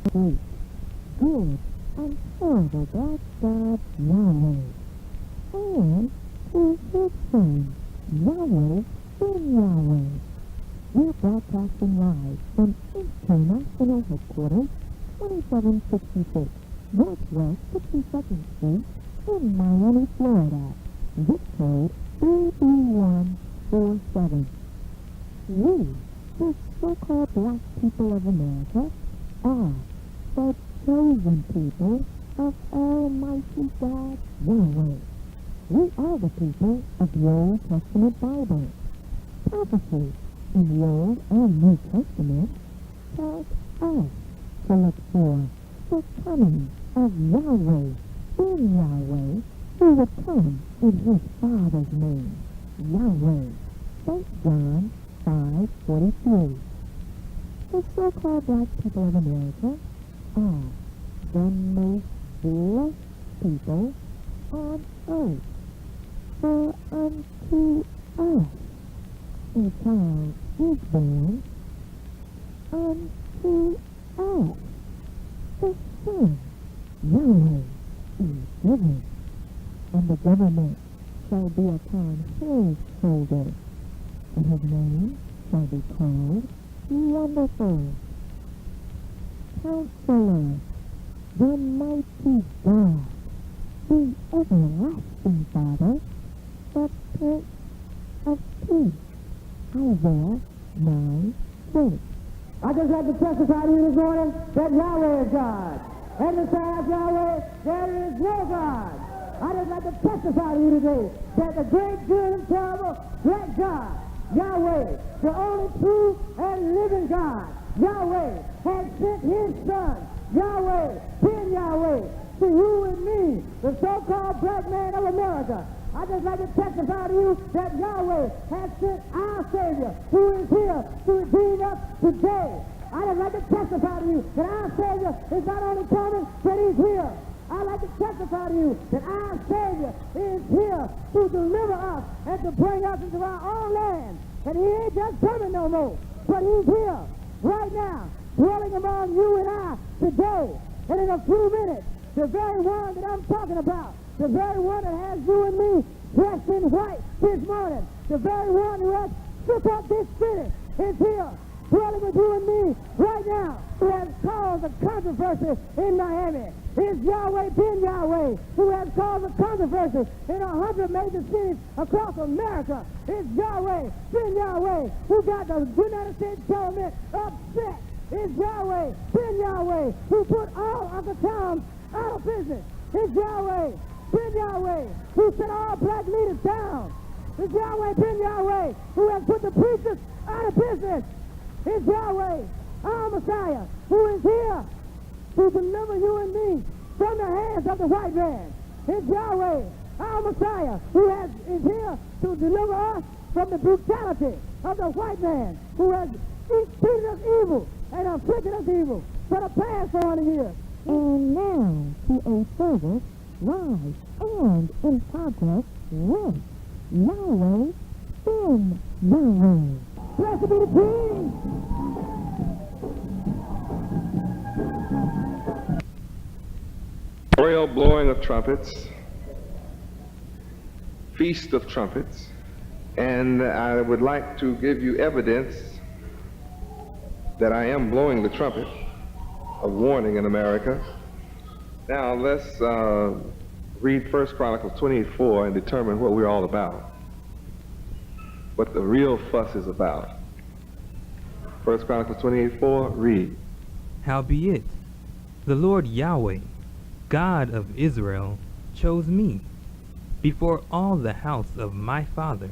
great, good, and terrible black God Yahweh, and to his son, Yahweh in Yahweh. We're broadcasting live from International Headquarters, 2766 Northwest 62nd Street in Miami, Florida. Zip code 33147. We, the so-called black people of America, are the chosen people of Almighty God Yahweh. We are the people of the Old Testament Bible. Prophecy in the Old and New Testament tells us to look for the coming of Yahweh in Yahweh, who would come in his Father's name, Yahweh. St. John 5:43. The so-called black people of America are the most blessed people on earth. For unto us a child is born, unto us the Son, Yahweh, is given, and the government shall be upon his shoulders, and his name shall be called Wonderful, Counselor, the Mighty God, the Everlasting Father, the Prince of Peace. Isaiah 9:6. I just like to testify to you this morning that Yahweh is God. And besides Yahweh, there is no God. I just like to testify to you today that the great, good, and terrible, great God, Yahweh, the only true and living God, Yahweh, has sent his Son, Yahweh, Ben Yahweh, to you and me, the so-called black man of America. I just like to testify to you that Yahweh has sent our Savior, who is here to redeem us today. I just like to testify to you that our Savior is not only coming, but he's here. I'd like to testify to you that our Savior is here to deliver us and to bring us into our own land. And he ain't just coming no more, but he's here right now, dwelling among you and I today. And in a few minutes, the very one that I'm talking about, the very one that has you and me dressed in white this morning, the very one who has shook up this city is here, dwelling with you and me right now, who has caused a controversy in Miami. It's Yahweh Ben Yahweh, who has caused a controversy in 100 major cities across America. It's Yahweh Ben Yahweh, who got the United States government upset. It's Yahweh Ben Yahweh, who put all of the towns out of business. It's Yahweh Ben Yahweh, who set all black leaders down. It's Yahweh Ben Yahweh, who has put the preachers out of business. It's Yahweh, our Messiah, who is here to deliver you and me from the hands of the white man. It's Yahweh, our Messiah, who is here to deliver us from the brutality of the white man, who has treated us evil and afflicted us evil for the past 400 years. And now to a service live and in progress with Yahweh Ben Yahweh. Blessed be the King. Royal blowing of trumpets, feast of trumpets, and I would like to give you evidence that I am blowing the trumpet of warning in America. Now let's read 1 Chronicles 28:4 and determine what we're all about, what the real fuss is about. 1 Chronicles 28:4, read. Howbeit, the Lord Yahweh, God of Israel, chose me, before all the house of my father,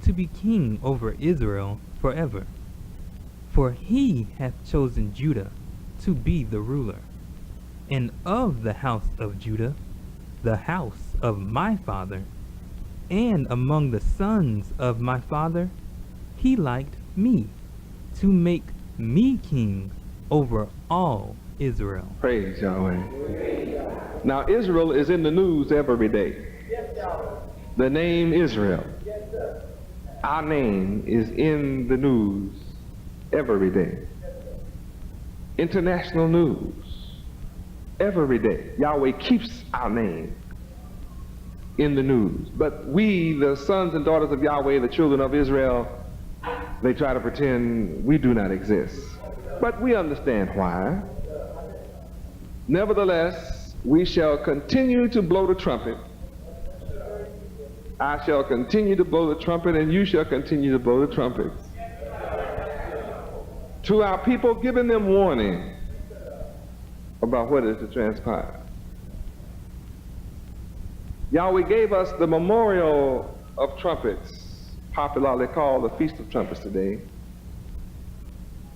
to be king over Israel forever. For he hath chosen Judah to be the ruler, and of the house of Judah, the house of my father, and among the sons of my father, he liked me, to make me king over all Israel. Praise Yahweh. Now Israel is in the news every day. The name Israel, our name, is in the news every day. international news. Every day, Yahweh keeps our name in the news. But we, the sons and daughters of Yahweh, the children of Israel, they try to pretend we do not exist. But we understand why. Nevertheless, we shall continue to blow the trumpet. I shall continue to blow the trumpet, and you shall continue to blow the trumpets to our people, giving them warning about what is to transpire. Yahweh gave us the memorial of trumpets, popularly called the Feast of Trumpets today.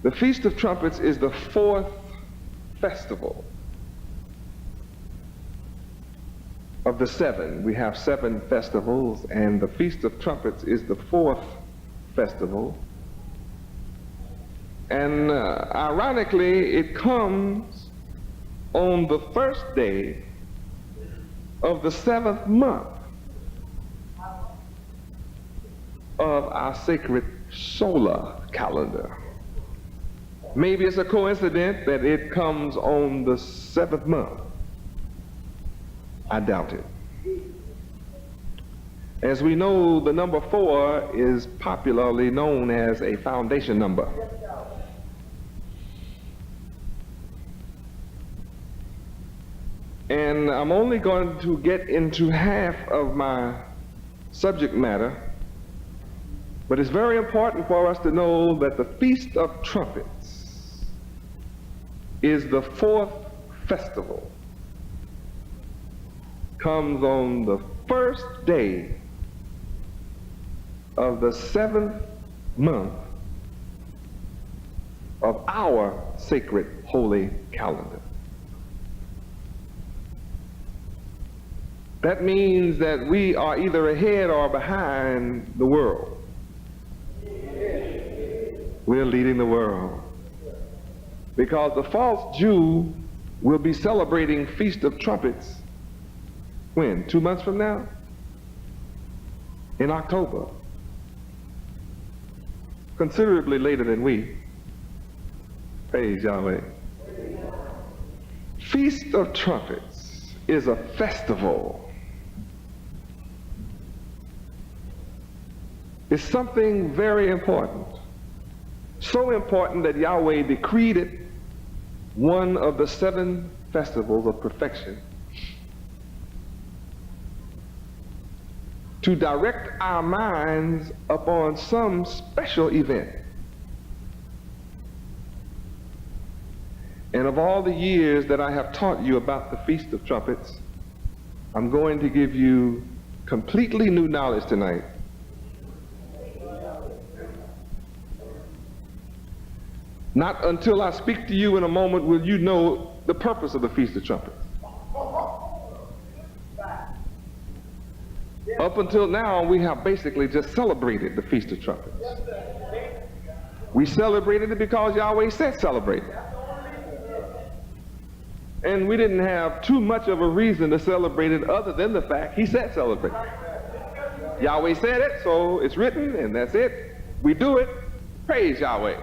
The Feast of Trumpets is the fourth festival of the seven. We have 7 festivals, and the Feast of Trumpets is the fourth festival. And ironically, it comes on the first day of the 7th month of our sacred solar calendar. Maybe it's a coincidence that it comes on the 7th month. I doubt it. As we know, the number 4 is popularly known as a foundation number. And I'm only going to get into half of my subject matter, but it's very important for us to know that the Feast of Trumpets is the 4th festival. Comes on the first day of the 7th month of our sacred holy calendar. That means that we are either ahead or behind the world. We're leading the world. Because the false Jew will be celebrating Feast of Trumpets when? 2 months from now? In October. Considerably later than we. Praise Yahweh. Feast of Trumpets is a festival. It's something very important. So important that Yahweh decreed it one of the 7 festivals of perfection to direct our minds upon some special event. And of all the years that I have taught you about the Feast of Trumpets, I'm going to give you completely new knowledge tonight. Not until I speak to you in a moment will you know the purpose of the Feast of Trumpets. Up until now, we have basically just celebrated the Feast of Trumpets. We celebrated it because Yahweh said celebrate it. And we didn't have too much of a reason to celebrate it other than the fact He said celebrate it. Yahweh said it, so it's written, and that's it. We do it. Praise Yahweh.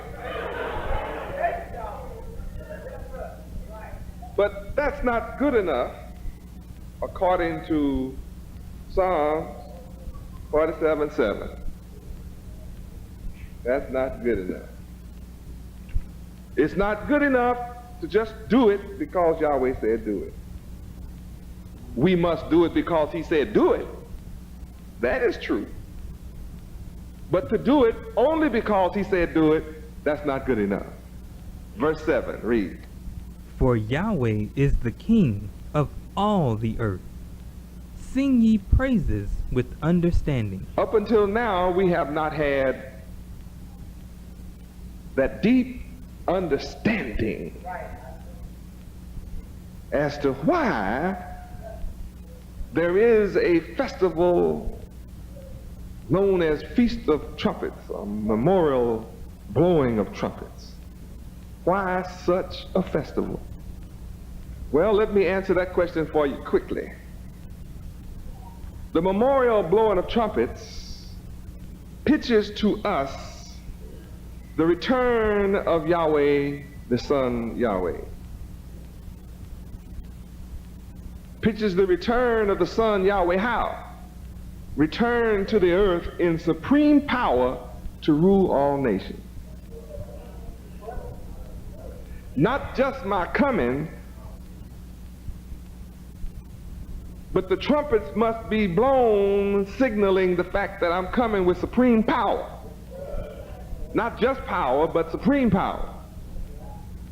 But that's not good enough, according to Psalm 47:7. That's not good enough. It's not good enough to just do it because Yahweh said do it. We must do it because He said do it. That is true. But to do it only because He said do it, that's not good enough. Verse 7, read. For Yahweh is the King of all the earth. Sing ye praises with understanding. Up until now, we have not had that deep understanding as to why there is a festival known as Feast of Trumpets, a memorial blowing of trumpets. Why such a festival? Well, let me answer that question for you quickly. The memorial blowing of trumpets pictures to us the return of Yahweh the Son Yahweh. Pictures the return of the Son Yahweh. How? Return to the earth in supreme power to rule all nations. Not just my coming, but the trumpets must be blown, signaling the fact that I'm coming with supreme power. Not just power, but supreme power.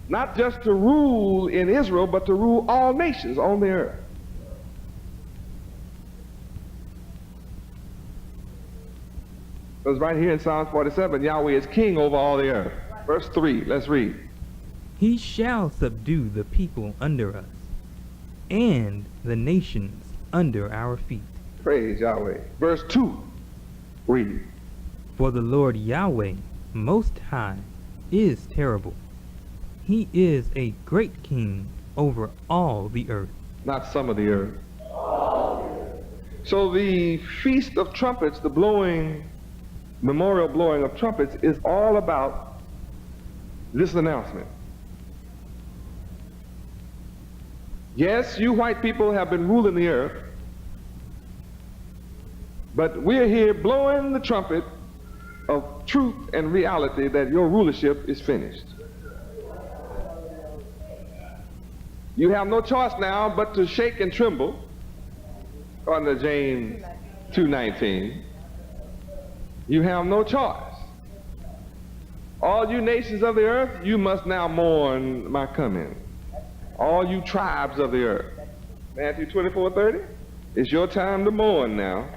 Not just to rule in Israel, but to rule all nations on the earth. Because right here in Psalm 47, Yahweh is king over all the earth. Verse 3, let's read. He shall subdue the people under us, and the nations under our feet. Praise Yahweh. Verse 2, read. For the Lord Yahweh Most High is terrible. He is a great king over all the earth. Not some of the earth. So the Feast of Trumpets, the blowing, memorial blowing of trumpets, is all about this announcement. Yes, you white people have been ruling the earth, but we're here blowing the trumpet of truth and reality that your rulership is finished. You have no choice now but to shake and tremble, according to James 2:19. You have no choice. All you nations of the earth, you must now mourn my coming. All you tribes of the earth. Matthew 24:30. It's your time to mourn now.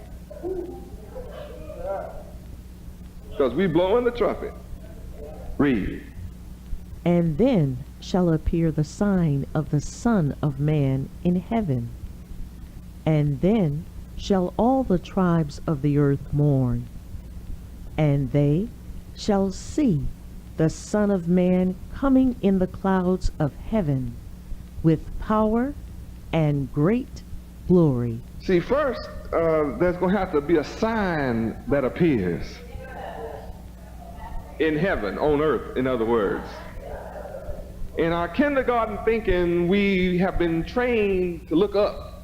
Because we blowing the trumpet. Read. And then shall appear the sign of the Son of Man in heaven. And then shall all the tribes of the earth mourn. And they shall see the Son of Man coming in the clouds of heaven with power and great glory. See, first, there's going to have to be a sign that appears in heaven, on earth, in other words. In our kindergarten thinking, we have been trained to look up.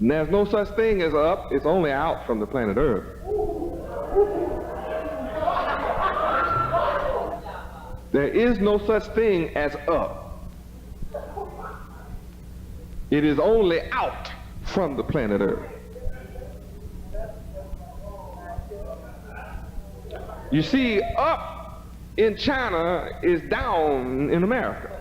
And there's no such thing as up, it's only out from the planet Earth. There is no such thing as up. It is only out from the planet Earth. You see, up in China is down in America.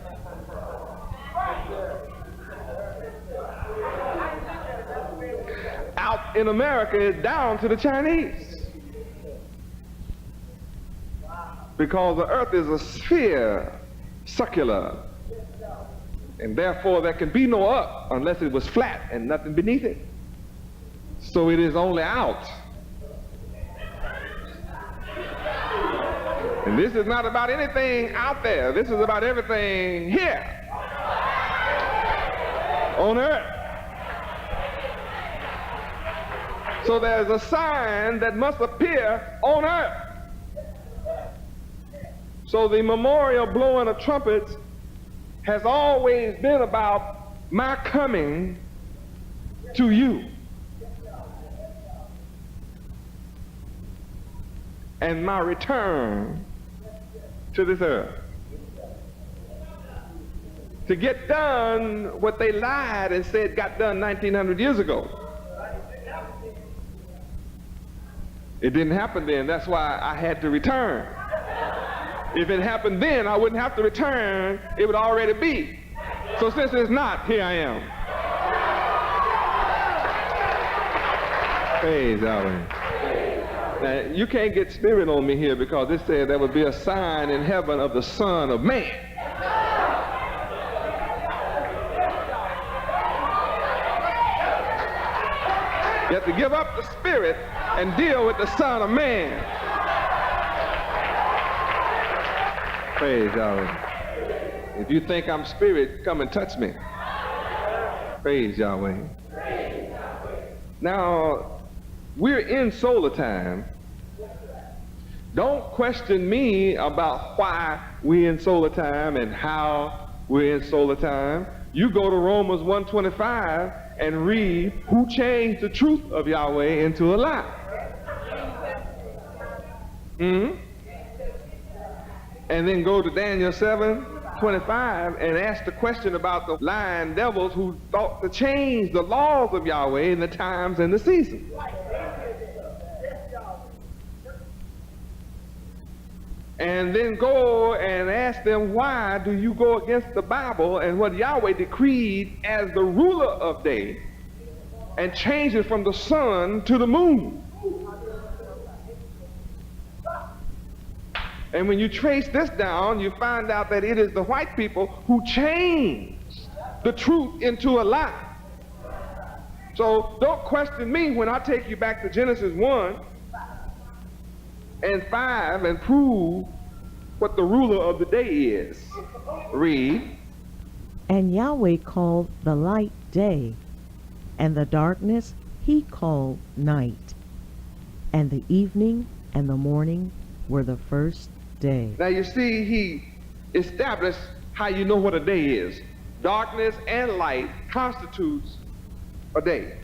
Out in America is down to the Chinese. Because the earth is a sphere, circular, and therefore there can be no up unless it was flat and nothing beneath it. So it is only out. And this is not about anything out there. This is about everything here on earth. So there's a sign that must appear on earth. So the memorial blowing of trumpets has always been about my coming to you. And my return to this earth. To get done what they lied and said got done 1900 years ago. It didn't happen then. That's why I had to return. If it happened then, I wouldn't have to return. It would already be. So since it's not, here I am. Praise Yahweh. Now, you can't get spirit on me here because it said there would be a sign in heaven of the Son of Man. You have to give up the spirit and deal with the Son of Man. Praise Yahweh. If you think I'm spirit, come and touch me. Praise Yahweh. Now, we're in solar time, Don't question me about why we're in solar time and how we're in solar time. You go to Romans 1:25 and read who changed the truth of Yahweh into a lie. And then go to Daniel 7:25 and ask the question about the lying devils who thought to change the laws of Yahweh in the times and the seasons. And then go and ask them, why do you go against the Bible and what Yahweh decreed as the ruler of day and change it from the sun to the moon? And when you trace this down, you find out that it is the white people who changed the truth into a lie. So don't question me when I take you back to Genesis 1:5 and prove what the ruler of the day is. Read. And Yahweh called the light day, and the darkness he called night. And the evening and the morning were the first day. Now you see, he established how you know what a day is. Darkness and light constitutes a day.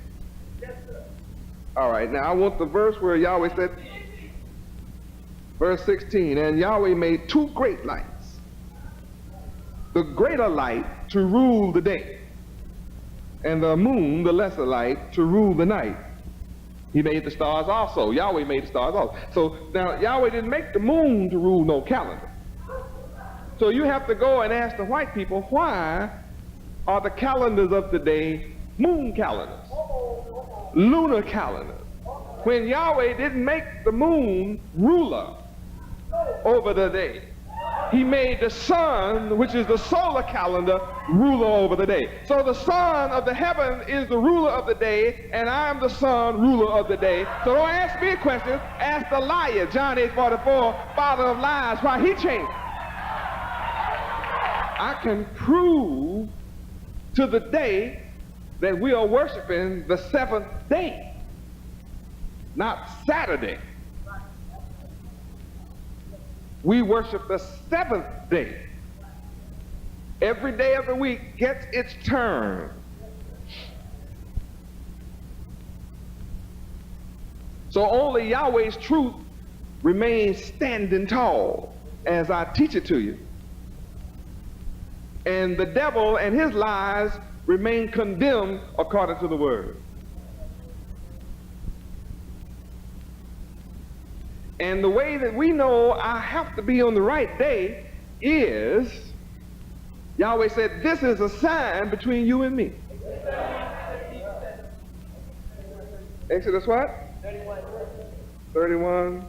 All right, now I want the verse where Yahweh said, verse 16, and Yahweh made two great lights, the greater light to rule the day, and the moon, the lesser light, to rule the night. He made the stars also. Yahweh made the stars also. So now Yahweh didn't make the moon to rule no calendar. So you have to go and ask the white people, why are the calendars of today moon calendars, lunar calendars, when Yahweh didn't make the moon ruler over the day? He made the sun, which is the solar calendar, ruler over the day. So the son of the heaven is the ruler of the day, and I am the son, ruler of the day. So don't ask me a question, ask the liar, John 8:44, father of lies, why he changed. I can prove to the day that we are worshiping the seventh day, not Saturday. We worship the seventh day. Every day of the week gets its turn. So only Yahweh's truth remains standing tall as I teach it to you. And the devil and his lies remain condemned according to the word. And the way that we know I have to be on the right day is, Yahweh said, this is a sign between you and me. Exodus what? 31.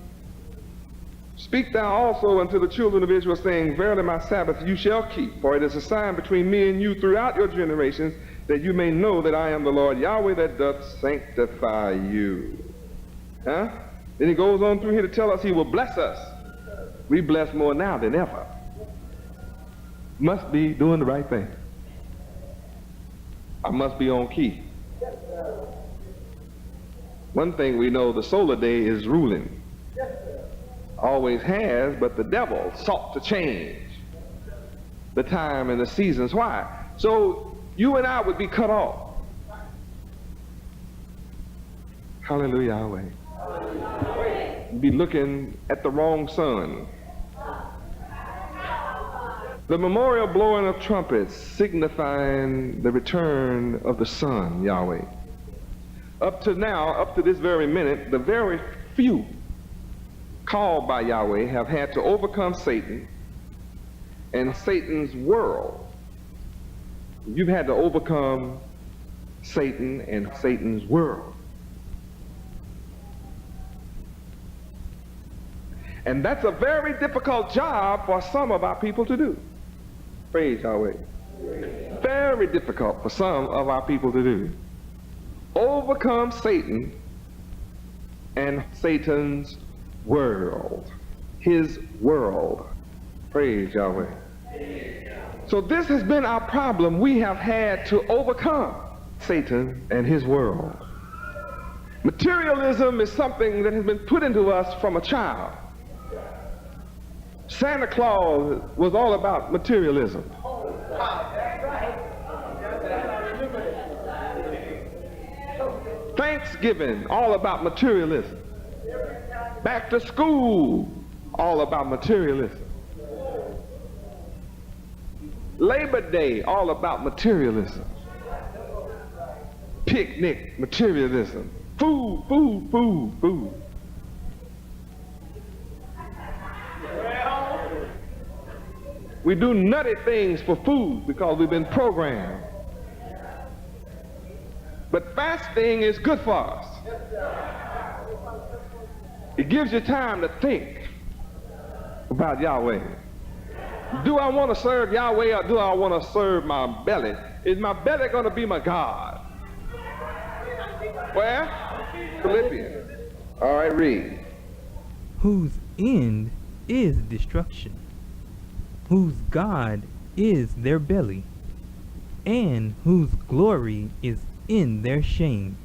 Speak thou also unto the children of Israel, saying, verily my Sabbath you shall keep, for it is a sign between me and you throughout your generations, that you may know that I am the Lord Yahweh that doth sanctify you. Huh? Then he goes on through here to tell us he will bless us. We bless more now than ever. Must be doing the right thing. I must be on key. One thing we know, the solar day is ruling. Always has, but the devil sought to change the time and the seasons. Why? So you and I would be cut off. Hallelujah, Yahweh. Be looking at the wrong sun. The memorial blowing of trumpets signifying the return of the sun, Yahweh. Up to now, up to this very minute, the very few called by Yahweh have had to overcome Satan and Satan's world. You've had to overcome Satan and Satan's world. And that's a very difficult job for some of our people to do. Praise Yahweh. Very difficult for some of our people to do. Overcome Satan and Satan's world. His world. Praise Yahweh. So this has been our problem. We have had to overcome Satan and his world. Materialism is something that has been put into us from a child. Santa Claus was all about materialism. Thanksgiving, all about materialism. Back to school, all about materialism. Labor Day, all about materialism. Picnic, materialism. Food, food, food, food. We do nutty things for food because we've been programmed. But fasting is good for us. It gives you time to think about Yahweh. Do I want to serve Yahweh or do I want to serve my belly? Is my belly going to be my God? Where? Philippians. All right, read. Whose end is destruction, whose God is their belly, and whose glory is in their shame,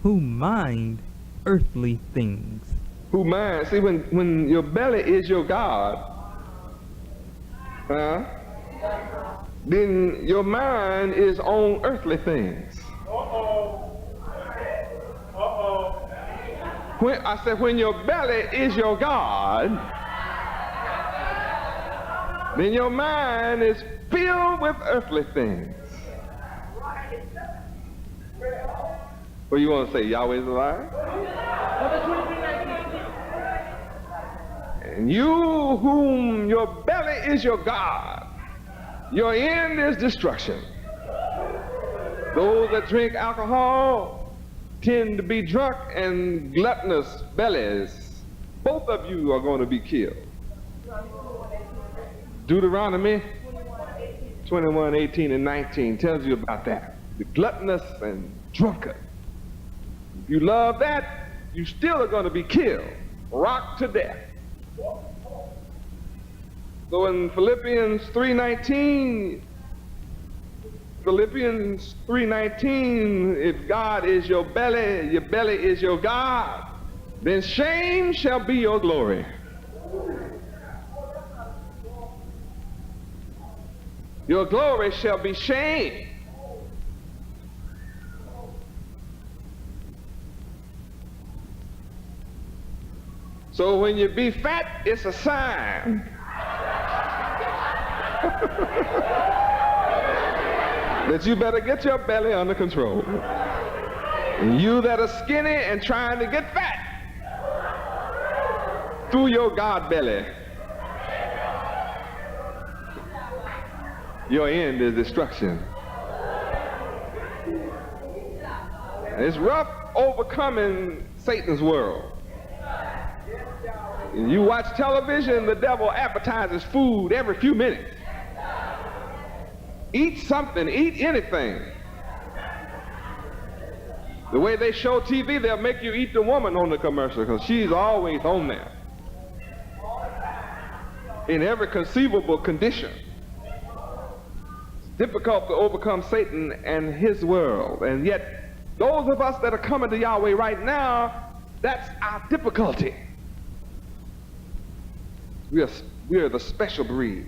who mind earthly things. Who mind? See, when your belly is your God, then your mind is on earthly things. When your belly is your God, then your mind is filled with earthly things. What do you want to say? Yahweh's alive? And you whom your belly is your God, your end is destruction. Those that drink alcohol tend to be drunk and gluttonous bellies. Both of you are going to be killed. Deuteronomy 21, 18, and 19 tells you about that. The gluttonous and drunkard. If you love that, you still are going to be killed, rocked to death. So in Philippians 3:19, if God is your belly is your God, then shame shall be your glory. Your glory shall be shame. So when you be fat, it's a sign that you better get your belly under control. And you that are skinny and trying to get fat through your God belly, your end is destruction. And it's rough overcoming Satan's world. And you watch television, the devil advertises food every few minutes. Eat something, eat anything. The way they show TV, they'll make you eat the woman on the commercial because she's always on there. In every conceivable condition. It's difficult to overcome Satan and his world. And yet, those of us that are coming to Yahweh right now, that's our difficulty. We are the special breed.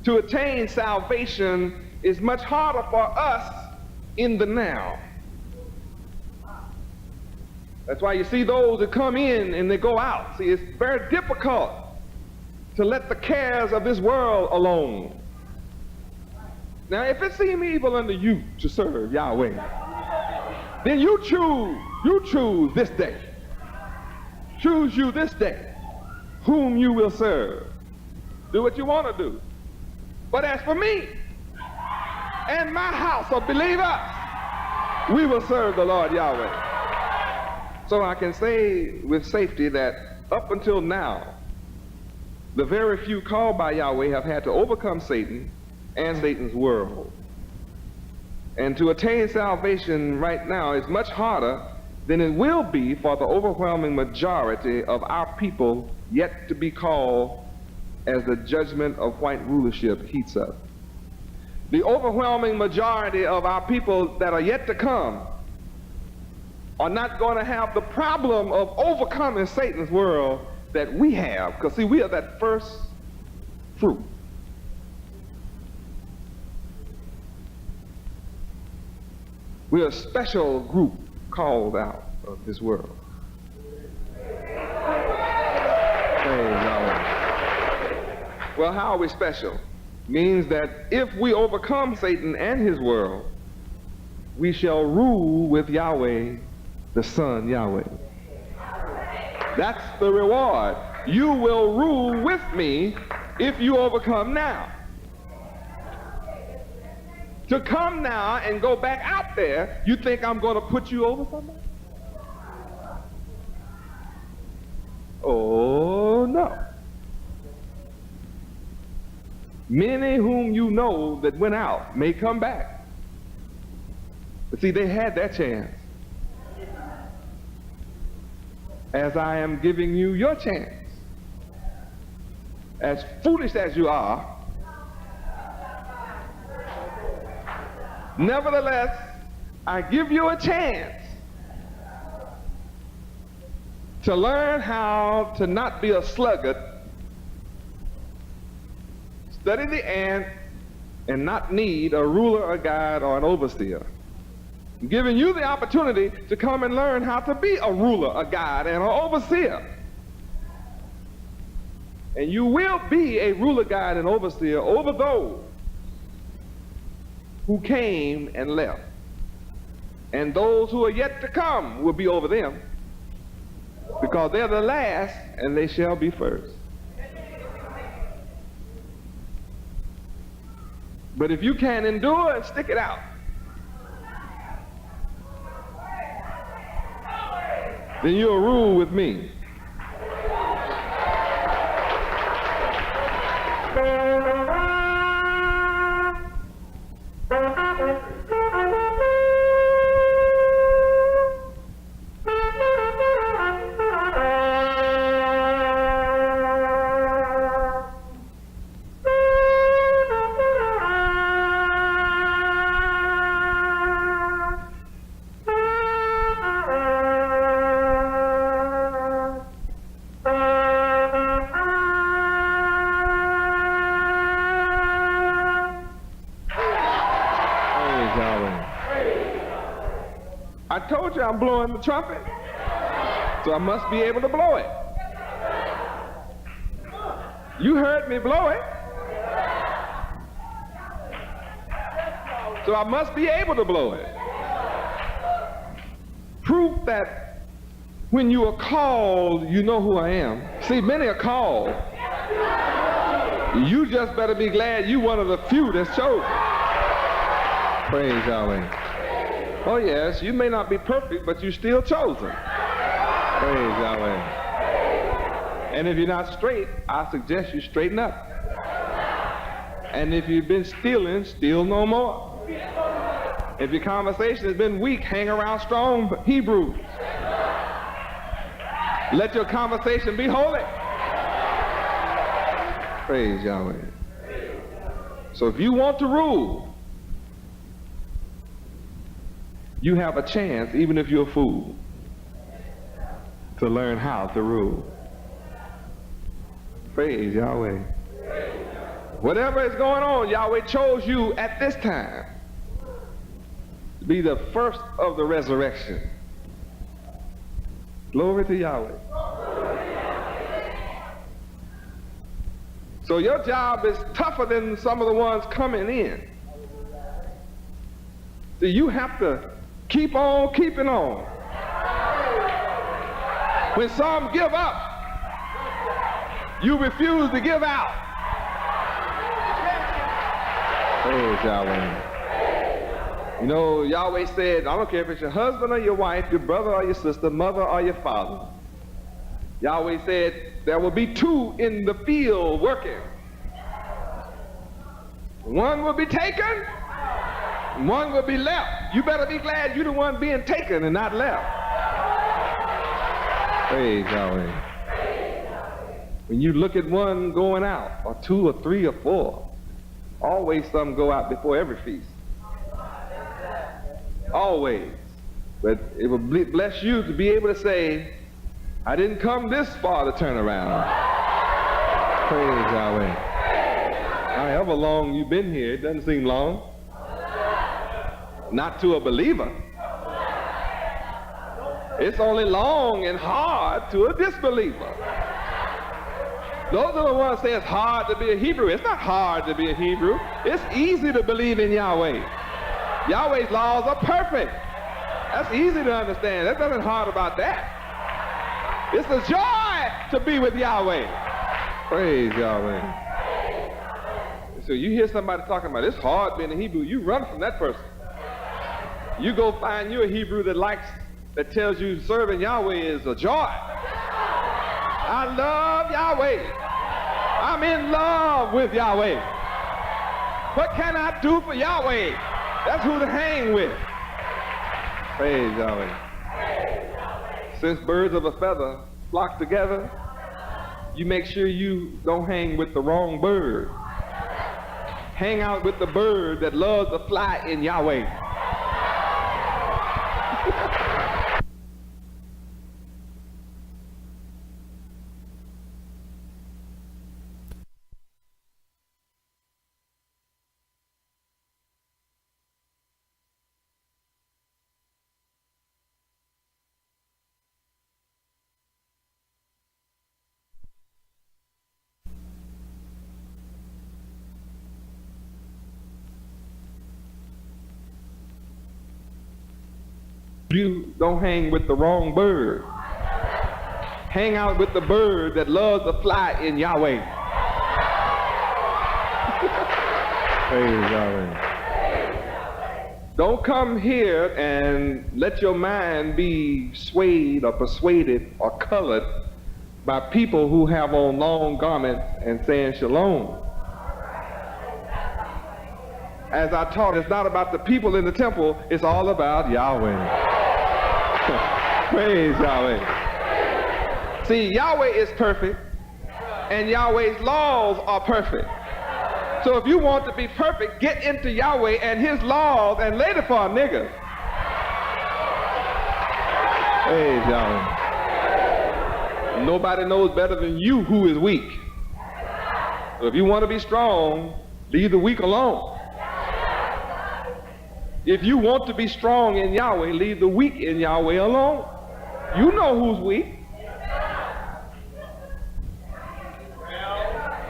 To attain salvation is much harder for us in the now. That's why you see those that come in and they go out. See, it's very difficult to let the cares of this world alone. Now, if it seems evil unto you to serve Yahweh, then you choose this day. Choose you this day whom you will serve. Do what you want to do. But as for me and my house of believers, we will serve the Lord Yahweh. So I can say with safety that up until now, the very few called by Yahweh have had to overcome Satan and Satan's world. And to attain salvation right now is much harder than it will be for the overwhelming majority of our people yet to be called as the judgment of white rulership heats up. The overwhelming majority of our people that are yet to come are not going to have the problem of overcoming Satan's world that we have. Because see, we are that first fruit. We're a special group called out of this world. Praise Yahweh. Well, how are we special? Means that if we overcome Satan and his world, we shall rule with Yahweh, the Son Yahweh. That's the reward. You will rule with me if you overcome now. To come now and go back out there, you think I'm going to put you over somebody? Oh, no. Many whom you know that went out may come back. But see, they had that chance. As I am giving you your chance. As foolish as you are, nevertheless, I give you a chance to learn how to not be a sluggard, study the ant, and not need a ruler, a guide, or an overseer. I'm giving you the opportunity to come and learn how to be a ruler, a guide, and an overseer. And you will be a ruler, guide, and overseer over those who came and left. And those who are yet to come will be over them, because they're the last and they shall be first. But if you can endure and stick it out, then you'll rule with me. I told you I'm blowing the trumpet, so I must be able to blow it. You heard me blow it, so I must be able to blow it. Proof that when you are called, you know who I am. See, many are called. You just better be glad you one of the few that's chosen. Praise Yahweh. Oh yes, you may not be perfect, but you're still chosen. Praise Yahweh. And if you're not straight, I suggest you straighten up. And if you've been stealing, steal no more. If your conversation has been weak, hang around strong Hebrews. Let your conversation be holy. Praise Yahweh. So if you want to rule, you have a chance, even if you're a fool, to learn how to rule. Praise Yahweh. Whatever is going on, Yahweh chose you at this time to be the first of the resurrection. Glory to Yahweh. So your job is tougher than some of the ones coming in. So you have to keep on keeping on. When some give up, you refuse to give out. Praise Yahweh. You know, Yahweh said, I don't care if it's your husband or your wife, your brother or your sister, mother or your father. Yahweh said, there will be two in the field working. One will be taken, one will be left. You better be glad you're the one being taken and not left. Praise Yahweh. When you look at one going out, or two or three or four, always some go out before every feast. Always. But it will bless you to be able to say, I didn't come this far to turn around. Praise Yahweh. However long you've been here, it doesn't seem long. Not to a believer. It's only long and hard to a disbeliever. Those are the ones say it's hard to be a Hebrew. It's not hard to be a Hebrew. It's easy to believe in Yahweh. Yahweh's laws are perfect. That's easy to understand. There's nothing hard about that. It's a joy to be with Yahweh. Praise Yahweh. So you hear somebody talking about it's hard being a Hebrew, you run from that person. You go find you a Hebrew that tells you serving Yahweh is a joy. I love Yahweh. I'm in love with Yahweh. What can I do for Yahweh? That's who to hang with. Praise Yahweh. Since birds of a feather flock together, you make sure you don't hang with the wrong bird. Hang out with the bird that loves to fly in Yahweh. You don't hang with the wrong bird. Hang out with the bird that loves to fly in Yahweh. Praise Yahweh. Don't come here and let your mind be swayed or persuaded or colored by people who have on long garments and saying shalom. As I taught, it's not about the people in the temple, it's all about Yahweh. Praise Yahweh. See, Yahweh is perfect, and Yahweh's laws are perfect. So if you want to be perfect, get into Yahweh and his laws and lay it for a nigga. Praise Yahweh. Nobody knows better than you who is weak. So if you want to be strong, leave the weak alone. If you want to be strong in Yahweh, leave the weak in Yahweh alone. You know who's weak.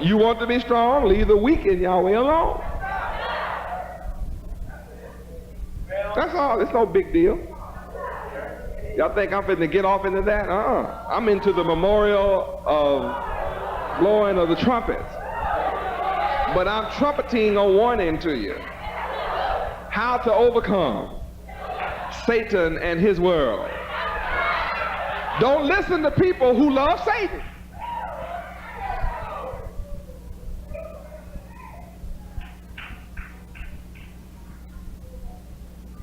You want to be strong, leave the weak in Yahweh alone. That's all. It's no big deal. Y'all think I'm finna get off into that? I'm into the memorial of blowing of the trumpets. But I'm trumpeting a warning to you. How to overcome Satan and his world. Don't listen to people who love Satan.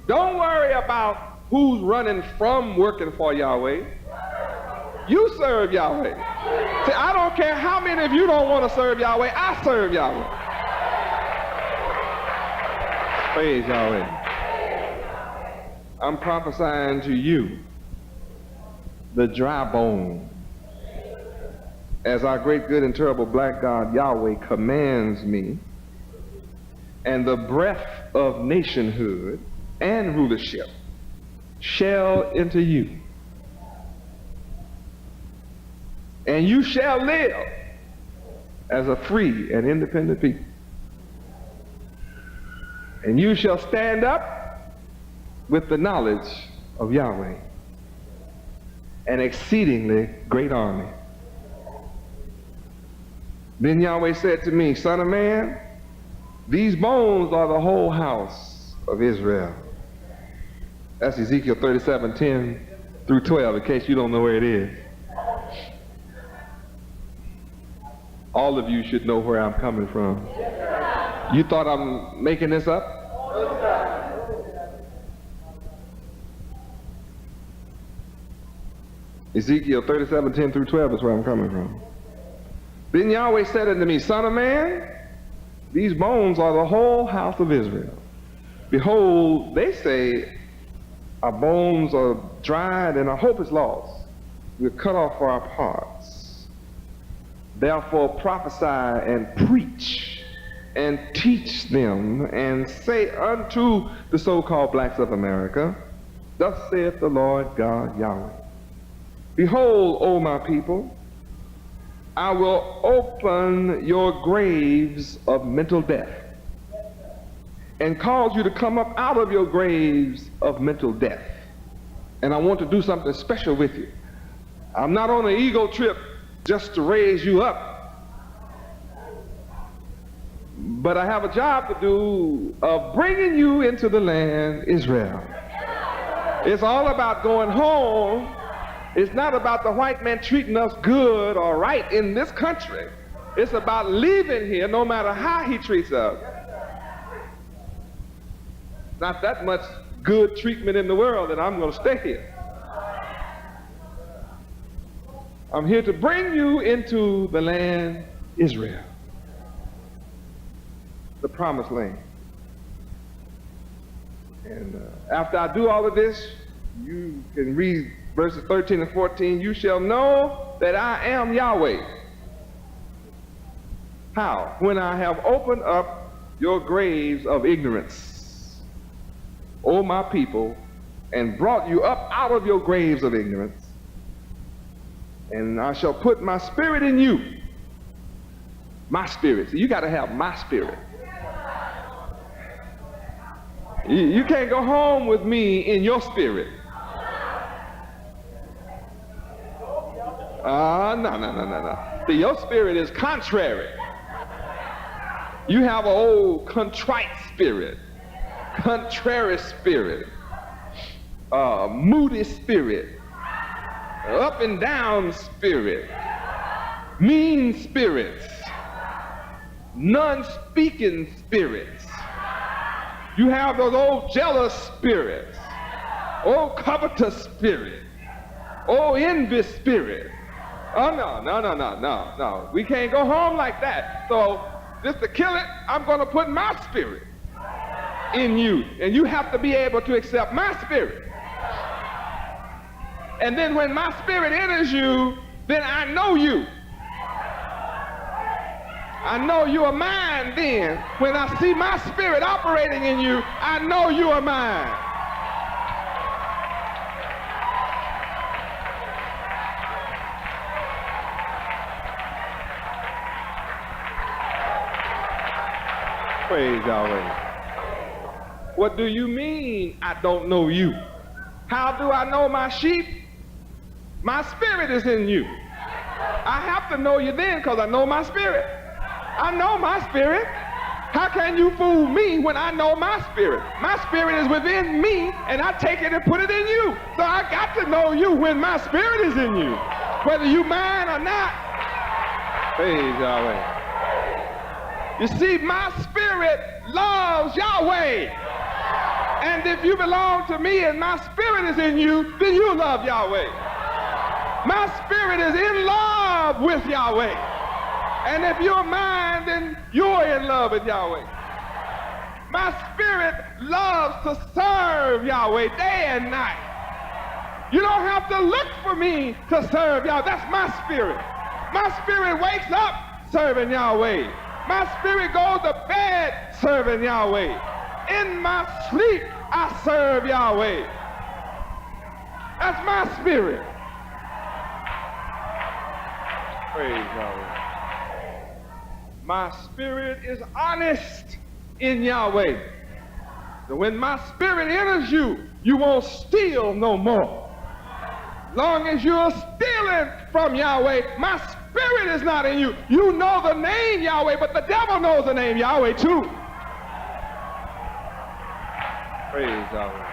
Don't worry about who's running from working for Yahweh. You serve Yahweh. See, I don't care how many of you don't want to serve Yahweh. I serve Yahweh. Praise Yahweh. I'm prophesying to you, the dry bone, as our great, good, and terrible black God Yahweh commands me, and the breath of nationhood and rulership shall enter you, and you shall live as a free and independent people. And you shall stand up with the knowledge of Yahweh, an exceedingly great army. Then Yahweh said to me, Son of man, these bones are the whole house of Israel. That's Ezekiel 37:10 through 12, in case you don't know where it is. All of you should know where I'm coming from. You thought I'm making this up? Ezekiel 37:10 through 12 is where I'm coming from. Then Yahweh said unto me, Son of man, these bones are the whole house of Israel. Behold, they say, Our bones are dried and our hope is lost. We're cut off for our parts. Therefore prophesy and preach and teach them and say unto the so-called blacks of America, thus saith the Lord God Yahweh. Behold, O my people, I will open your graves of mental death and cause you to come up out of your graves of mental death. And I want to do something special with you. I'm not on an ego trip just to raise you up, but I have a job to do of bringing you into the land Israel. It's all about going home. It's not about the white man treating us good or right in this country. It's about leaving here no matter how he treats us. Not that much good treatment in the world that I'm going to stay here. I'm here to bring you into the land Israel, the promised land. And after I do all of this, you can read verses 13 and 14. You shall know that I am Yahweh. How? When I have opened up your graves of ignorance, O my people, and brought you up out of your graves of ignorance, and I shall put my spirit in you. My spirit. So you got to have my spirit. You can't go home with me in your spirit. No. See, your spirit is contrary. You have an old contrite spirit, contrary spirit, moody spirit, up and down spirit, mean spirits, non-speaking spirits. You have those old jealous spirits, old covetous spirit, old envious spirit. Oh, no. We can't go home like that. So just to kill it, I'm going to put my spirit in you. And you have to be able to accept my spirit. And then when my spirit enters you, then I know you. I know you are mine then. When I see my spirit operating in you, I know you are mine. Praise Yahweh. What do you mean I don't know you? How do I know my sheep? My spirit is in you. I have to know you then because I know my spirit. I know my spirit. How can you fool me when I know my spirit? My spirit is within me and I take it and put it in you. So I got to know you when my spirit is in you, whether you mine or not. Praise Yahweh. You see, my spirit loves Yahweh. And if you belong to me and my spirit is in you, then you love Yahweh. My spirit is in love with Yahweh. And if you're mine, then you're in love with Yahweh. My spirit loves to serve Yahweh day and night. You don't have to look for me to serve Yahweh. That's my spirit. My spirit wakes up serving Yahweh. My spirit goes to bed serving Yahweh. In my sleep, I serve Yahweh. That's my spirit. Praise Yahweh. My spirit is honest in Yahweh. So when my spirit enters you, you won't steal no more. Long as you're stealing from Yahweh, my spirit is not in you. You know the name Yahweh, but the devil knows the name Yahweh too. Praise Yahweh.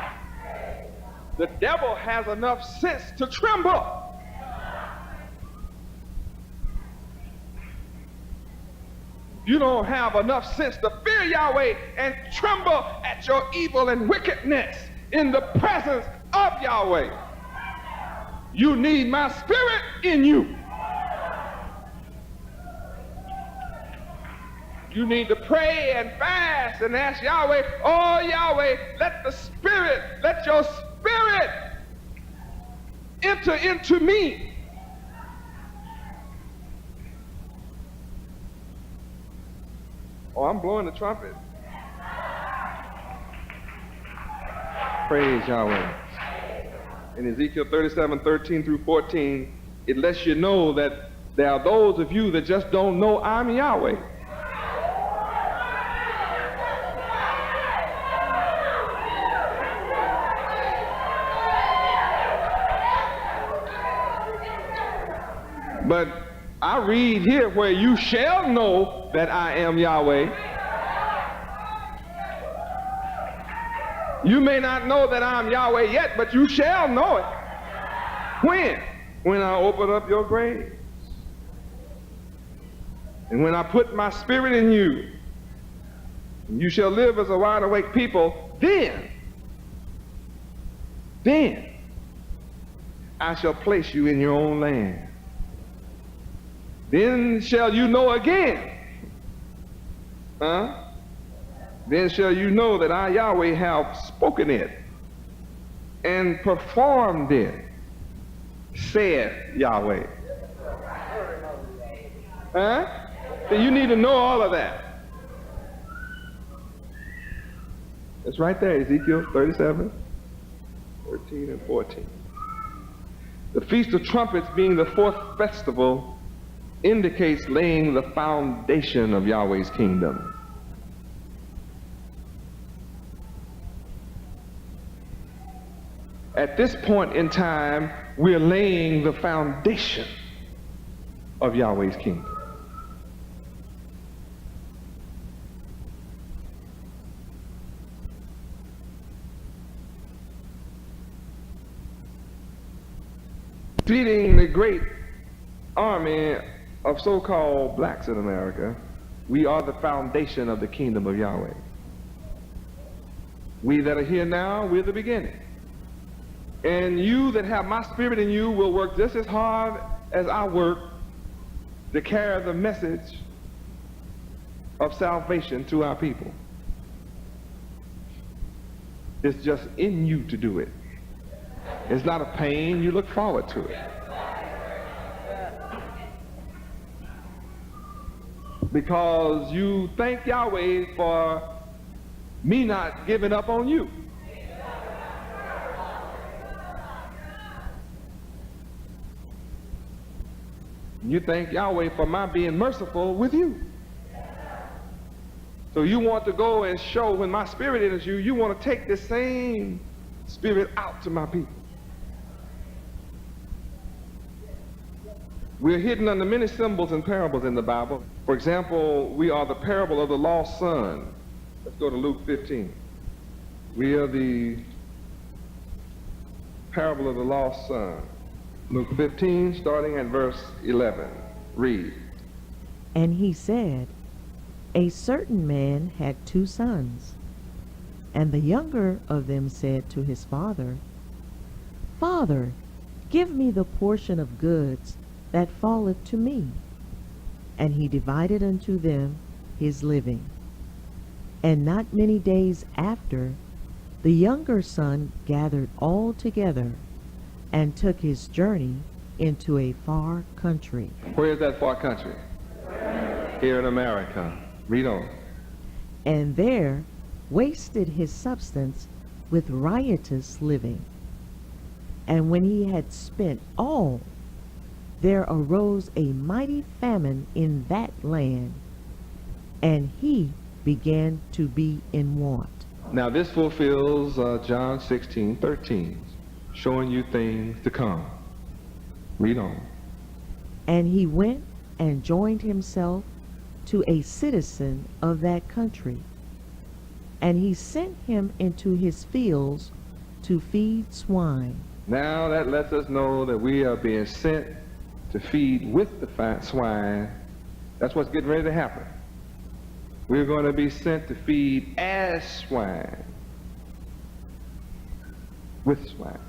The devil has enough sense to tremble. You don't have enough sense to fear Yahweh and tremble at your evil and wickedness in the presence of Yahweh. You need my spirit in you. You need to pray and fast and ask Yahweh, oh Yahweh, let your spirit Spirit enter into me. Oh, I'm blowing the trumpet. Praise Yahweh. In Ezekiel 37:13 through 14, it lets you know that there are those of you that just don't know I'm Yahweh. But I read here where you shall know that I am Yahweh. You may not know that I'm Yahweh yet, but you shall know it. When? When I open up your graves. And when I put my spirit in you, and you shall live as a wide awake people, then I shall place you in your own land. Then shall you know again. Then shall you know that I, Yahweh, have spoken it and performed it, said Yahweh. So you need to know all of that. It's right there, Ezekiel 37, 13 and 14. The Feast of Trumpets, being the fourth festival, indicates laying the foundation of Yahweh's kingdom. At this point in time, we're laying the foundation of Yahweh's kingdom. Defeating the great army of so-called blacks in America, we are the foundation of the kingdom of Yahweh. We that are here now, we're the beginning. And you that have my spirit in you will work just as hard as I work to carry the message of salvation to our people. It's just in you to do it. It's not a pain, you look forward to it. Because you thank Yahweh for me not giving up on you. You thank Yahweh for my being merciful with you. So you want to go and show when my spirit is you, you want to take this same spirit out to my people. We're hidden under many symbols and parables in the Bible. For example, we are the parable of the lost son. Let's go to Luke 15. We are the parable of the lost son. Luke 15, starting at verse 11. Read. And he said, a certain man had 2 sons. And the younger of them said to his father, Father, give me the portion of goods that falleth to me. And he divided unto them his living. And not many days after, the younger son gathered all together, and took his journey into a far country. Where is that far country? Here in America. Read on. And there wasted his substance with riotous living. And when he had spent all, there arose a mighty famine in that land, and he began to be in want. Now this fulfills John 16:13, showing you things to come. Read on. And he went and joined himself to a citizen of that country, and he sent him into his fields to feed swine. Now that lets us know that we are being sent to feed with the swine. That's what's getting ready to happen. We're going to be sent to feed as swine, with swine.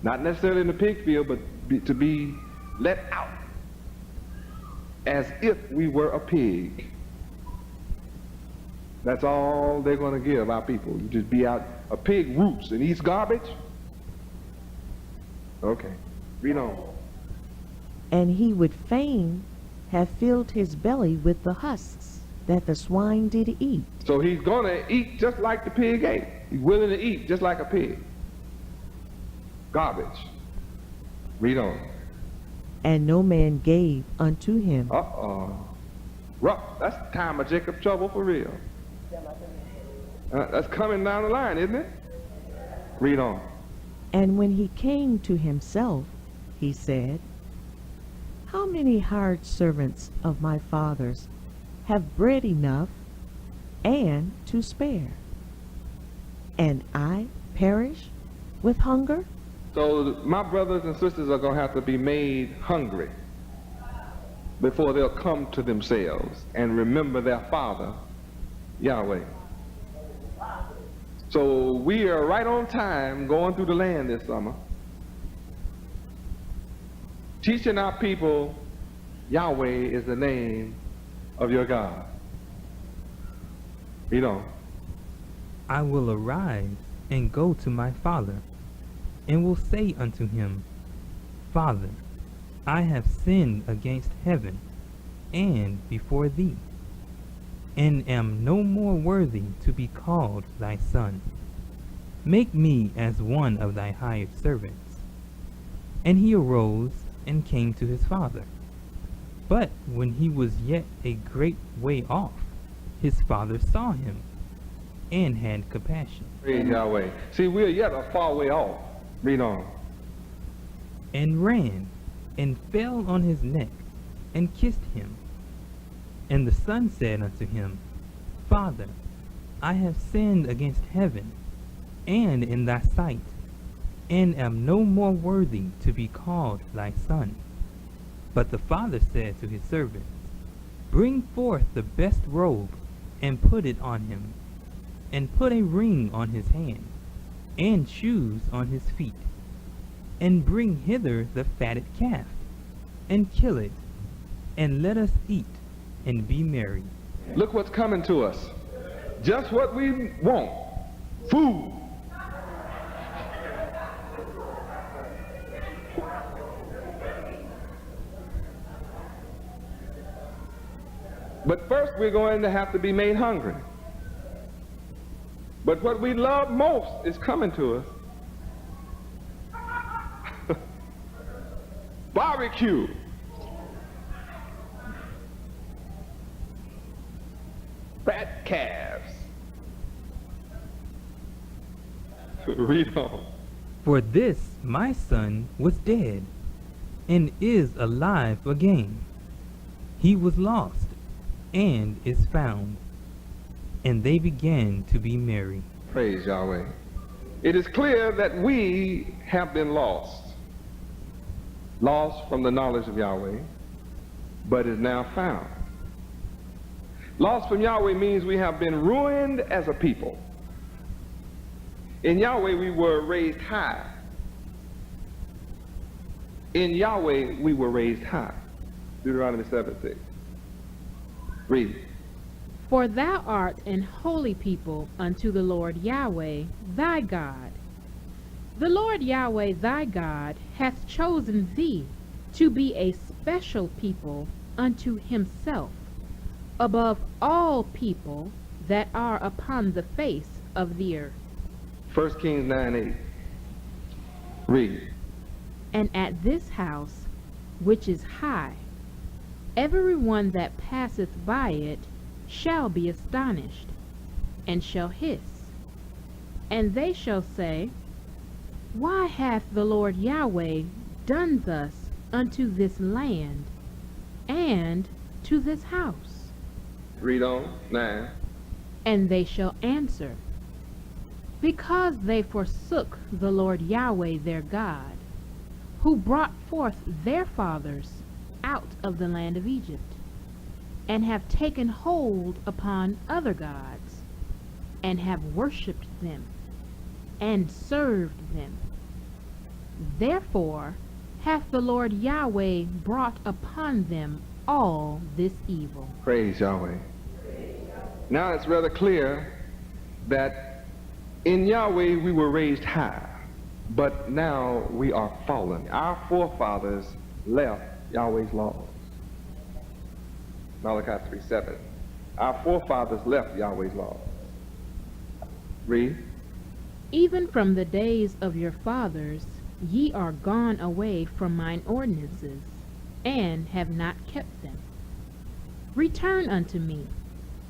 Not necessarily in the pig field, but to be let out as if we were a pig. That's all they're going to give our people. You just be out, a pig roots and eats garbage? Okay, read on. And he would fain have filled his belly with the husks that the swine did eat. So he's going to eat just like the pig ate. He's willing to eat just like a pig. Garbage. Read on. And no man gave unto him. Rough. That's the time of Jacob's trouble for real. That's coming down the line, isn't it? Read on. And when he came to himself, he said, How many hired servants of my father's have bread enough and to spare, and I perish with hunger? So my brothers and sisters are going to have to be made hungry before they'll come to themselves and remember their Father, Yahweh. So we are right on time going through the land this summer, teaching our people Yahweh is the name of your God. Read on. I will arise and go to my father, and will say unto him, Father, I have sinned against heaven and before thee, and am no more worthy to be called thy son. Make me as one of thy hired servants. And he arose and came to his father. But when he was yet a great way off, his father saw him, and had compassion. Praise Yahweh. See, we are yet a far way off. Read on. And ran, and fell on his neck, and kissed him. And the son said unto him, Father, I have sinned against heaven, and in thy sight, and am no more worthy to be called thy son. But the father said to his servants, Bring forth the best robe, and put it on him, and put a ring on his hand, and shoes on his feet, and bring hither the fatted calf, and kill it, and let us eat, and be merry. Look what's coming to us. Just what we want. Food. But first we're going to have to be made hungry. But what we love most is coming to us. Barbecue. Fat calves. Read on. For this my son was dead, and is alive again. He was lost, and is found. And they began to be merry. Praise Yahweh. It is clear that we have been lost. Lost from the knowledge of Yahweh, but is now found. Lost from Yahweh means we have been ruined as a people. In Yahweh we were raised high. In Yahweh we were raised high. Deuteronomy 7:6. Read. For thou art an holy people unto the Lord Yahweh thy God. The Lord Yahweh thy God hath chosen thee to be a special people unto himself, above all people that are upon the face of the earth. 1 Kings 9:8. Read. And at this house, which is high, every one that passeth by it shall be astonished, and shall hiss. And they shall say, Why hath the Lord Yahweh done thus unto this land, and to this house? Read on. 9. And they shall answer, Because they forsook the Lord Yahweh their God, who brought forth their fathers out of the land of Egypt, and have taken hold upon other gods, and have worshipped them, and served them. Therefore hath the Lord Yahweh brought upon them all this evil. Praise Yahweh. Now it's rather clear that in Yahweh we were raised high, but now we are fallen. Our forefathers left Yahweh's laws. Malachi 3:7. Our forefathers left Yahweh's laws. Read. Even from the days of your fathers ye are gone away from mine ordinances, and have not kept them. Return unto me,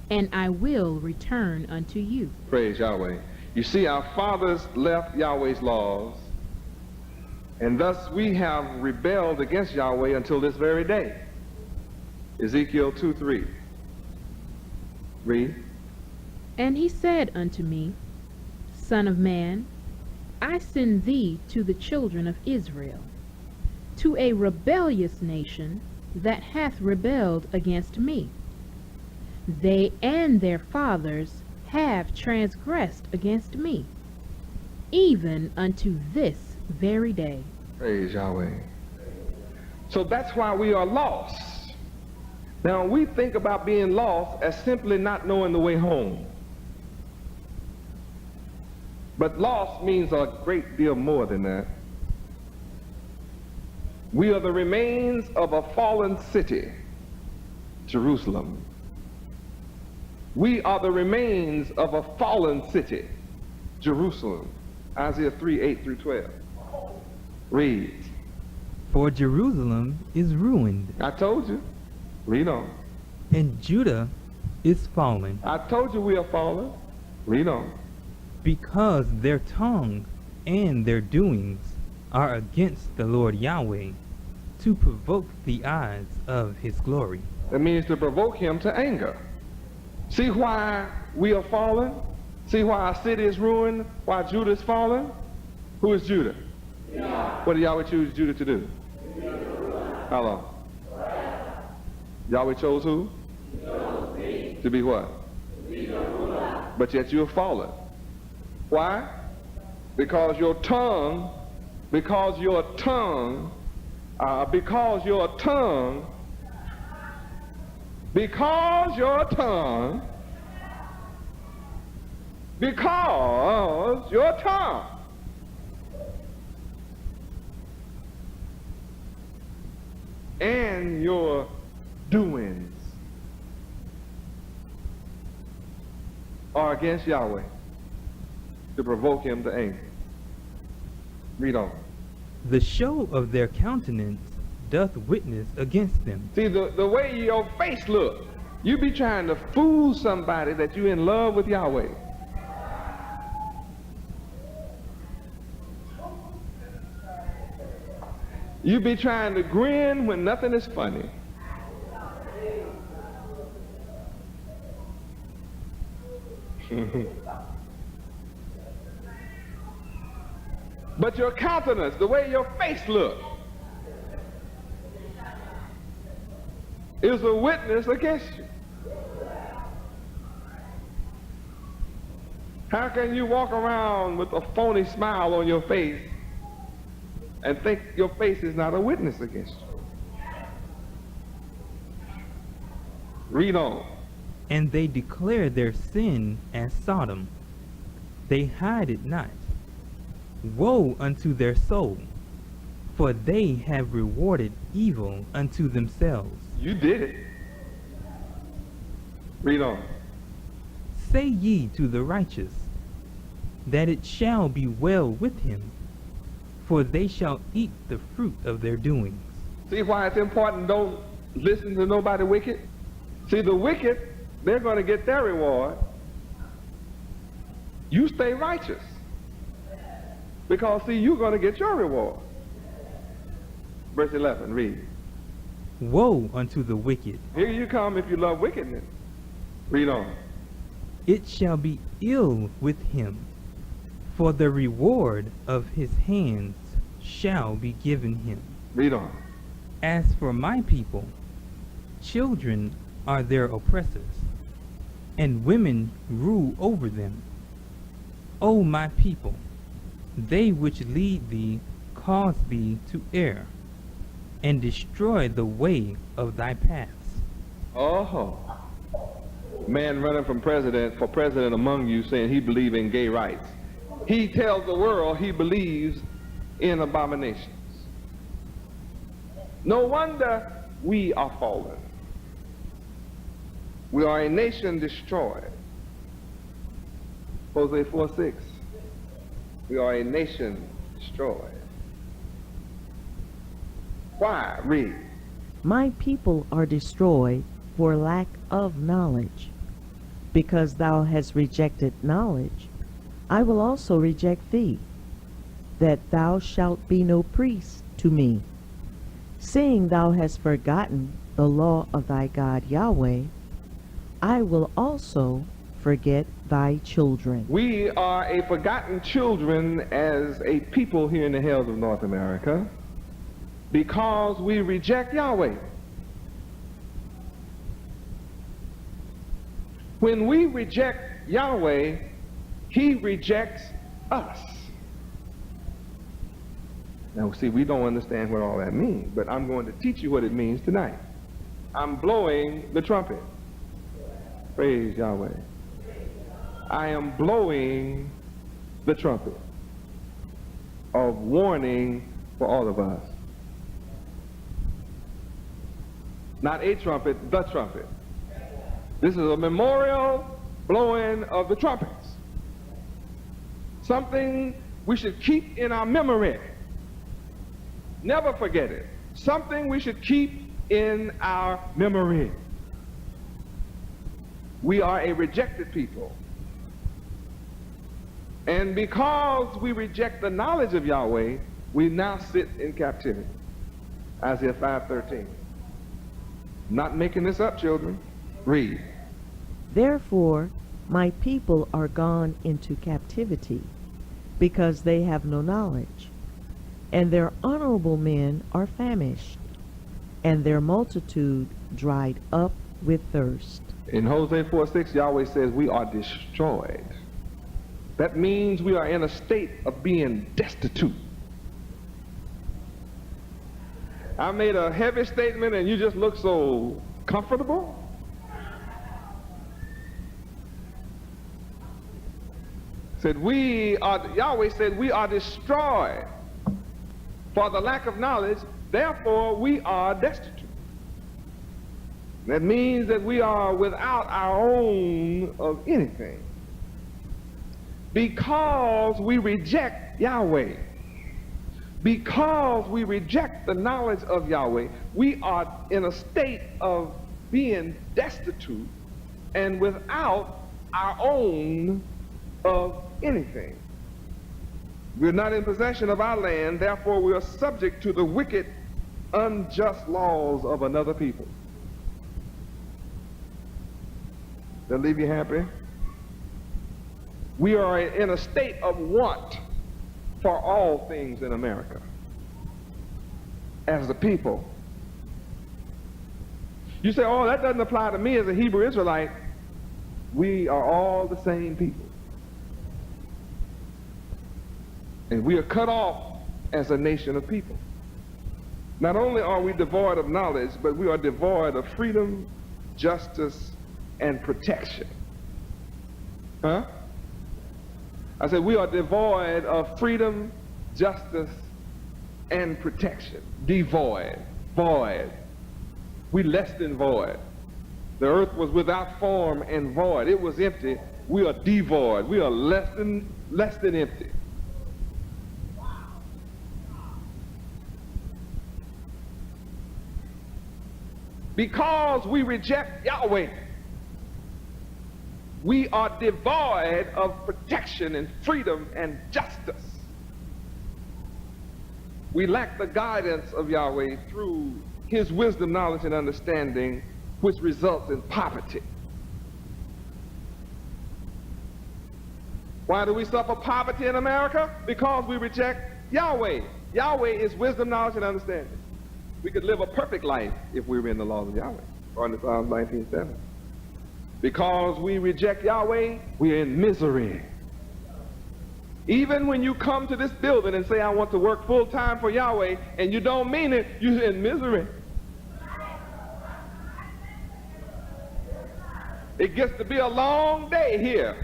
and I will return unto you. Praise Yahweh. You see, our fathers left Yahweh's laws, and thus we have rebelled against Yahweh until this very day. Ezekiel 2:3. Read. And he said unto me, Son of man, I send thee to the children of Israel, to a rebellious nation that hath rebelled against me. They and their fathers have transgressed against me, even unto this very day. Praise Yahweh. So that's why we are lost. Now we think about being lost as simply not knowing the way home. But lost means a great deal more than that. We are the remains of a fallen city, Jerusalem. We are the remains of a fallen city, Jerusalem. Isaiah 3:8-12. Read. For Jerusalem is ruined, I told you. Read on. and Judah is fallen, I told you we are fallen. Read on. because their tongue and their doings are against the Lord Yahweh, to provoke the eyes of his glory. That means to provoke him to anger. See why we are fallen? See why our city is ruined? Why Judah is fallen? Who is Judah? What did Yahweh choose Judah to do? How long? Yahweh chose who? To be what? But yet you are fallen. Why? Because your tongue, because your tongue and your doings are against Yahweh, to provoke him to anger. Read on. The show of their countenance doth witness against them. See, the way your face look, you be trying to fool somebody that you in love with Yahweh. You be trying to grin when nothing is funny. But your countenance, the way your face look, is a witness against you. How can you walk around with a phony smile on your face and think your face is not a witness against you? Read on. And they declare their sin as Sodom. They hide it not. Woe unto their soul, for they have rewarded evil unto themselves. You did it. Read on. Say ye to the righteous, that it shall be well with him, for they shall eat the fruit of their doings. See why it's important don't listen to nobody wicked? See, the wicked, they're going to get their reward. You stay righteous. Because, see, you're going to get your reward. Verse 11, read. Woe unto the wicked! Here you come if you love wickedness. Read on. It shall be ill with him, for the reward of his hands shall be given him. Read on. As for my people, children are their oppressors, and women rule over them. O my people, they which lead thee cause thee to err, and destroy the way of thy paths. Oh. man running for president among you saying he believes in gay rights. He tells the world he believes in abominations. No wonder we are fallen. We are a nation destroyed. Hosea 4:6. We are a nation destroyed. Why? Read. My people are destroyed for lack of knowledge. Because thou hast rejected knowledge, I will also reject thee, that thou shalt be no priest to me. Seeing thou hast forgotten the law of thy God Yahweh, I will also forget thy children. We are a forgotten children as a people here in the hills of North America because we reject Yahweh. When we reject Yahweh, he rejects us. Now, see, we don't understand what all that means, but I'm going to teach you what it means tonight. I'm blowing the trumpet. Praise Yahweh. I am blowing the trumpet of warning for all of us. Not a trumpet, the trumpet. This is a memorial blowing of the trumpets. Something we should keep in our memory. Never forget it. Something we should keep in our memory. We are a rejected people. And because we reject the knowledge of Yahweh, we now sit in captivity. Isaiah 5:13. Not making this up, children. Read. Therefore, my people are gone into captivity, because they have no knowledge. And their honorable men are famished, and their multitude dried up with thirst. In Hosea 4:6, Yahweh says we are destroyed. That means we are in a state of being destitute. I made a heavy statement and you just look so comfortable. Yahweh said we are destroyed for the lack of knowledge, therefore we are destitute. That means that we are without our own of anything. Because we reject Yahweh. Because we reject the knowledge of Yahweh, we are in a state of being destitute and without our own of anything. We're not in possession of our land, therefore we are subject to the wicked, unjust laws of another people. That leave you happy? We are in a state of want for all things in America as a people. You say, oh, that doesn't apply to me as a Hebrew Israelite. We are all the same people. And we are cut off as a nation of people. Not only are we devoid of knowledge, but we are devoid of freedom, justice, and protection. Huh? I said we are devoid of freedom, justice, and protection. Devoid, void. We less than void. The earth was without form and void. It was empty. We are devoid. We are less than empty. Because we reject Yahweh, we are devoid of protection and freedom and justice. We lack the guidance of Yahweh through his wisdom, knowledge, and understanding, which results in poverty. Why do we suffer poverty in America? Because we reject Yahweh. Yahweh is wisdom, knowledge, and understanding. We could live a perfect life if we were in the laws of Yahweh, according to Psalms 19:7. Because we reject Yahweh, we're in misery. Even when you come to this building and say, I want to work full time for Yahweh, and you don't mean it, you're in misery. It gets to be a long day here.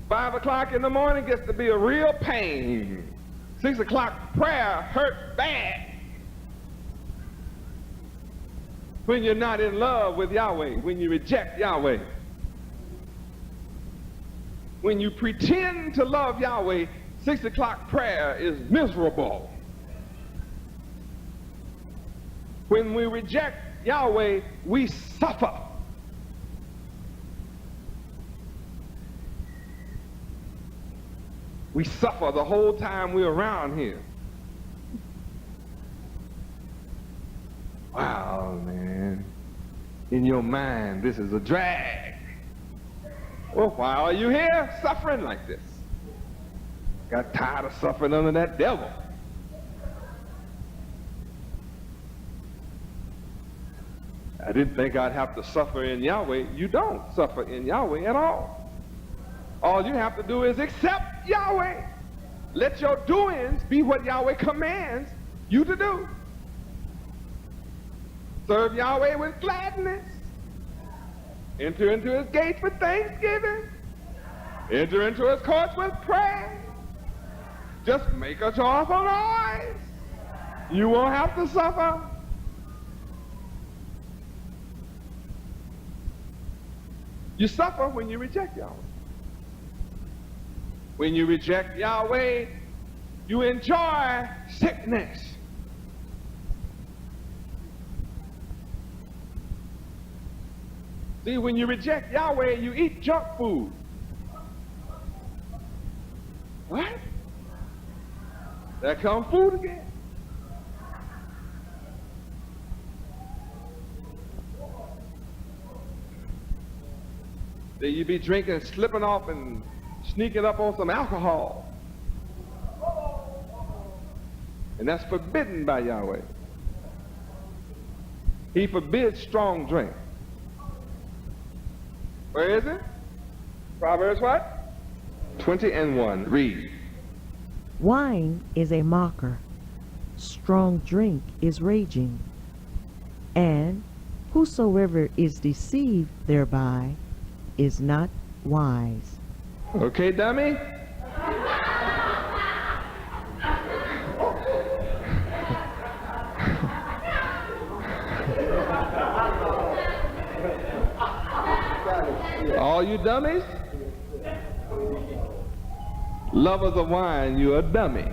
5 o'clock in the morning gets to be a real pain. 6 o'clock prayer hurt bad. When you're not in love with Yahweh, when you reject Yahweh. When you pretend to love Yahweh, 6 o'clock prayer is miserable. When we reject Yahweh, we suffer. We suffer the whole time we're around here. Wow, man. In your mind, this is a drag. Well, why are you here suffering like this? Got tired of suffering under that devil. I didn't think I'd have to suffer in Yahweh. You don't suffer in Yahweh at all. All you have to do is accept Yahweh. Let your doings be what Yahweh commands you to do. Serve Yahweh with gladness. Enter into his gates with thanksgiving. Enter into his courts with prayer. Just make a joyful noise. You won't have to suffer. You suffer when you reject Yahweh. When you reject Yahweh, you enjoy sickness. See, when you reject Yahweh, you eat junk food. What? There comes food again. Then you be drinking, slipping off, and sneaking up on some alcohol. And that's forbidden by Yahweh. He forbids strong drink. Where is it? Proverbs what? 20:1. Read. Wine is a mocker, strong drink is raging, and whosoever is deceived thereby is not wise. Okay, dummy? All you dummies? Lovers of wine, you're a dummy.